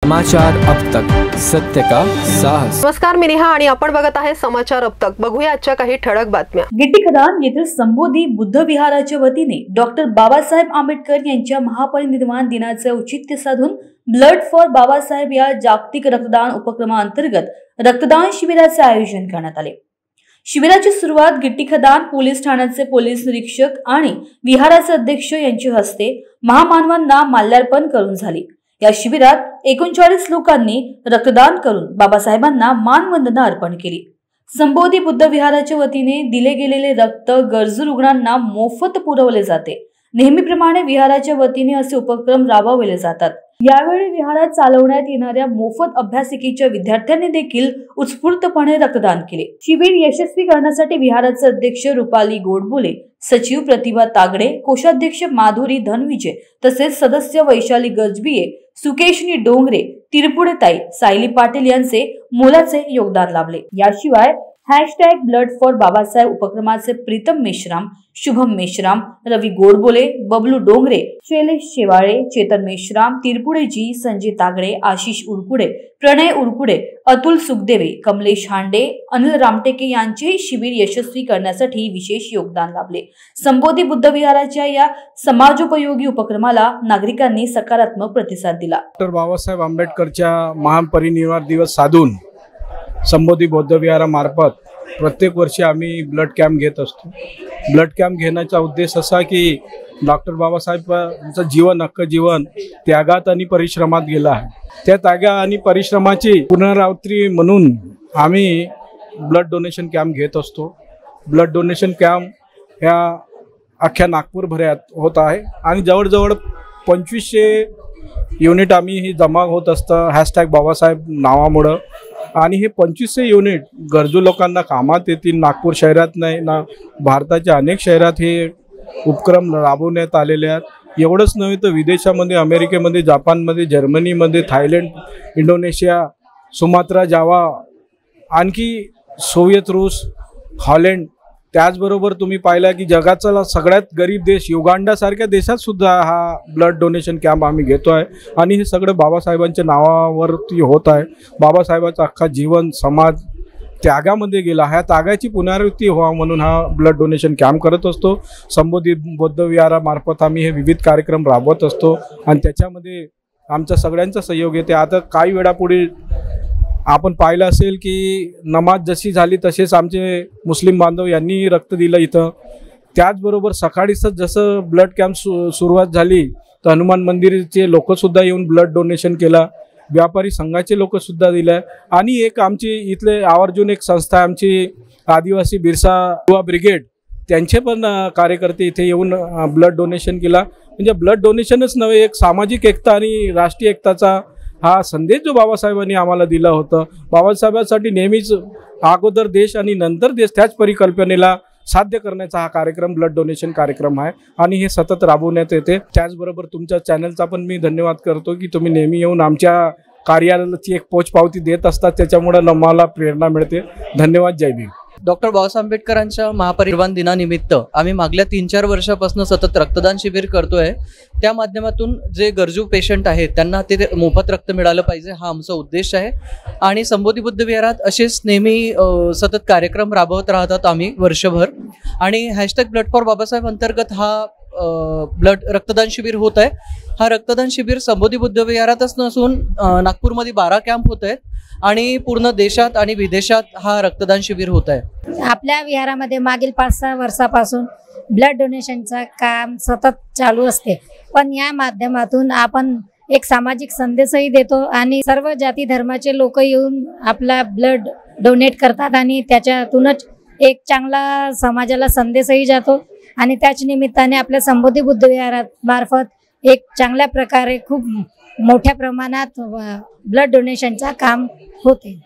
समाचार अब तक, सत्य का साहस। नमस्कार, मी नेहा आणि आपण बघत आहे समाचार अब तक। बघूया आजच्या काही ठळक बातम्या। गिट्टीखदान येथील संबोधी बुद्ध विहाराच्या वतीने डॉक्टर बाबासाहेब आंबेडकर यांच्या महापरिनिर्वाण दिनाचे औचित्य साधून ब्लड फॉर बाबासाहेब या जागतिक रक्तदान उपक्रमाअंतर्गत रक्तदान शिबिराचे आयोजन करण्यात आले। शिबिराची सुरुवात गिट्टीखदान पोलीस ठाण्याचे पोलीस निरीक्षक आणि विहाराचे अध्यक्ष यांच्या हस्ते महामानवांना माल्यार्पण करून झाली। या शिबिरात 39 लोकांनी रक्तदान करून बाबासाहेबांना मानवंदना अर्पण केली। संबोधी बुद्ध विहाराच्या वतीने दिले गेलेले रक्त गरजू रुग्णांना मोफत पुरवले जाते। नेहमीप्रमाणे विहाराच्या वतीने असे उपक्रम राबवले जातात। यावेळी विहारात चालवण्यात येणाऱ्या मोफत अभ्यासिकेच्या विद्यार्थ्यांनी देखील उत्स्फूर्तपणे रक्तदान केले। शिबिर यशस्वी करण्यासाठी विहाराचे अध्यक्ष रुपाली गोडबोले, सचिव प्रतिभा तागडे, कोषाध्यक्ष माधुरी धनविजय तसेच सदस्य वैशाली गजबिये, सुकेशनी डोंगरे, तिरपुडेताई, सायली पाटील यांचे मोलाचे योगदान लाभले। याशिवाय #ब्लड फॉर बाबासाहेब उपक्रमाचे प्रीतम मेश्राम, शुभम मेश्राम, रवी गोडबोले, बबलू डोंगरे, शैलेश शेवाळे, चेतन मेश्राम, तिरपुडेजी, संजय तागडे, आशिष उरकुडे, प्रणय उरकुडे, अतुल सुखदेवे, कमलेश हांडे, अनिल रामटेके यांचे शिबिर यशस्वी करण्यासाठी विशेष योगदान लाभले। संबोधी बुद्ध विहाराच्या या समाजोपयोगी उपक्रमाला नागरिकांनी सकारात्मक प्रतिसाद दिला। डॉक्टर बाबासाहेब आंबेडकरच्या महापरिनिर्वाण दिवस साधून संबोधी बौद्ध विहारामार्फत प्रत्येक वर्षी आम्ही ब्लड कॅम्प घेत असतो। ब्लड कॅम्प घेण्याचा उद्देश असा की डॉक्टर बाबासाहेबांचं जीवन अख्खं जीवन त्यागात आणि परिश्रमात गेलं आहे। त्या त्यागा आणि परिश्रमाची पुनरावृत्ती म्हणून आम्ही ब्लड डोनेशन कॅम्प घेत असतो। ब्लड डोनेशन कॅम्प ह्या अख्ख्या नागपूरभरात होत आहे आणि जवळजवळ 2500 युनिट आम्ही ही जमा होत असतं #बाबासाहेब नावामुळं। आणि हे 2500 युनिट गरजू लोकांना कामात येतील। नागपूर शहरात नाही ना, भारताच्या अनेक शहरात हे उपक्रम राबवण्यात आलेले आहेत। एवढंच नव्हे तर विदेशामध्ये, अमेरिकेमध्ये, जपानमध्ये, जर्मनीमध्ये, थायलंड, इंडोनेशिया, सुमात्रा, जावा, आणखी सोव्हिएत रूस, हॉलंड, त्याचबरोबर तुम्ही पाहिलं की जगाचा सगळ्यात गरीब देश युगांडासारख्या देशात सुद्धा हा ब्लड डोनेशन कॅम्प आम्ही घेतो आहे। आणि हे सगळं बाबासाहेबांच्या नावावरती होत आहे। बाबासाहेबांचा अख्खा जीवन समाज त्यागामध्ये गेला, ह्या त्यागाची पुनरावृत्ती व्हावा म्हणून हा ब्लड डोनेशन कॅम्प करत असतो। संबोधी बौद्ध विहारामार्फत आम्ही हे विविध कार्यक्रम राबवत असतो आणि त्याच्यामध्ये आमचा सगळ्यांचा सहयोग येते। आता काही वेळापुढे आपण पाहिलं असेल की नमाज जशी झाली तसेच आमचे मुस्लिम बांधव यांनी रक्त दिलं इथं। त्याचबरोबर सकाळीच जसं ब्लड कॅम्प सुरुवात झाली तर हनुमान मंदिरचे लोकसुद्धा येऊन ब्लड डोनेशन केलं, व्यापारी संघाचे लोकसुद्धा दिलं आणि एक आमची इथले आवर्जून एक संस्था आहे आमची आदिवासी बिरसा युवा ब्रिगेड, त्यांचे पण कार्यकर्ते इथे येऊन ब्लड डोनेशन केला। म्हणजे ब्लड डोनेशनच नव्हे, एक सामाजिक एकता आणि राष्ट्रीय एकताचा हा संदेश जो बाबासाहेबांनी आम्हाला दिला होता। बाबासाहेबांसाठी नेहमीच अगोदर देश आणि नंतर देश, त्याच परिकल्पनेला साध्य करण्याचा हा कार्यक्रम ब्लड डोनेशन कार्यक्रम आहे आणि हे सतत राबवण्यात येते। त्याचबरोबर तुमच्या चॅनलचा पण मी धन्यवाद करतो की तुम्ही नेहमी येऊन आमच्या कार्यालयाची एक पोचपावती देत असतात, त्याच्यामुळे आम्हाला प्रेरणा मिळते। धन्यवाद। जय भीम। डॉक्टर बाबासाहेब आंबेडकरांच्या महापरिनिर्वाण दिनानिमित्त आम्ही मागल्या 3-4 वर्षापासून सतत रक्तदान शिबिर करतोय। त्या माध्यमातून जे गरजू पेशंट आहेत त्यांना ते मोफत रक्त मिळालं पाहिजे, हा आमचा उद्देश आहे। आणि संबोधी बुद्ध विहारात असेच नेहमी सतत कार्यक्रम राबवत राहतात आम्ही वर्षभर। आणि #ब्लड फॉर बाबासाहेब अंतर्गत हा रक्तदान शिबिर होत आहे। हा रक्तदान शिबिर संबोधी बुद्ध विहारातच नसून नागपूरमध्ये 12 कॅम्प होत आहेत आणि पूर्ण देशात आणि विदेशात हा रक्तदान शिबिर होत आहे। आपल्या विहारामध्ये मागील 5-6 वर्षापासून ब्लड डोनेशनचं काम सतत चालू असते, पण या माध्यमातून आपण एक सामाजिक संदेशही देतो आणि सर्व जाती धर्माचे लोक येऊन आपला ब्लड डोनेट करतात आणि त्याच्यातूनच एक चांगला समाजाला संदेशही जातो आणि त्याच निमित्ताने आपल्या संबोधी बुद्ध विहारात मार्फत एक चांगल्या प्रकारे खूप मोठ्या प्रमाणात ब्लड डोनेशनचा काम होते।